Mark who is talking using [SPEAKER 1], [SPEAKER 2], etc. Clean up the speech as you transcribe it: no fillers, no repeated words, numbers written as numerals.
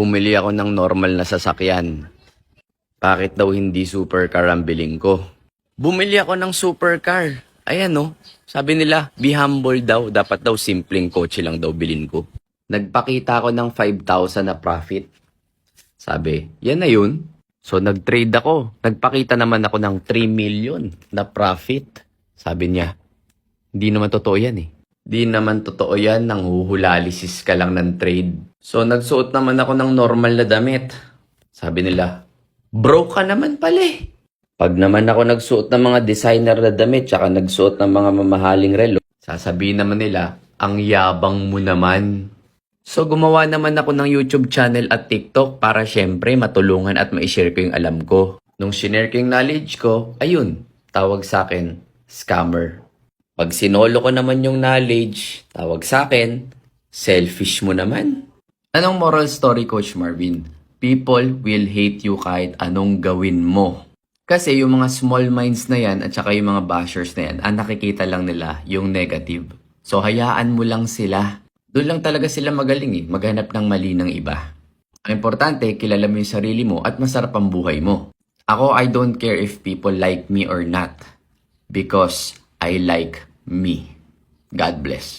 [SPEAKER 1] Bumili ako ng normal na sasakyan. Bakit daw hindi supercar ang bilhin ko? Bumili ako ng supercar. Ayan no, sabi nila, be humble daw. Dapat daw simpleng kotse lang daw bilhin ko. Nagpakita ako ng 5,000 na profit. Sabi, yan na yun. So nag-trade ako. Nagpakita naman ako ng 3 million na profit. Sabi niya, hindi naman totoo yan eh. Di naman totoo yan, nang huhulalisis ka lang ng trade. So nagsuot naman ako ng normal na damit. Sabi nila, broke ka naman pala eh. Pag naman ako nagsuot ng mga designer na damit tsaka nagsuot ng mga mamahaling relo, sasabihin naman nila, ang yabang mo naman. So gumawa naman ako ng YouTube channel at TikTok para syempre matulungan at ma-share ko yung alam ko. Nung shinare ko yung knowledge ko, ayun, tawag sa akin, scammer. Pag sinolo ko naman yung knowledge, tawag sa akin, selfish mo naman. Anong moral story, Coach Marvin? People will hate you kahit anong gawin mo. Kasi yung mga small minds na yan at saka yung mga bashers na yan, ang nakikita lang nila yung negative. So hayaan mo lang sila. Doon lang talaga sila magaling eh, maghanap ng mali ng iba. Ang importante, kilala mo yung sarili mo at masarap ang buhay mo. Ako, I don't care if people like me or not. Because I like me. God bless.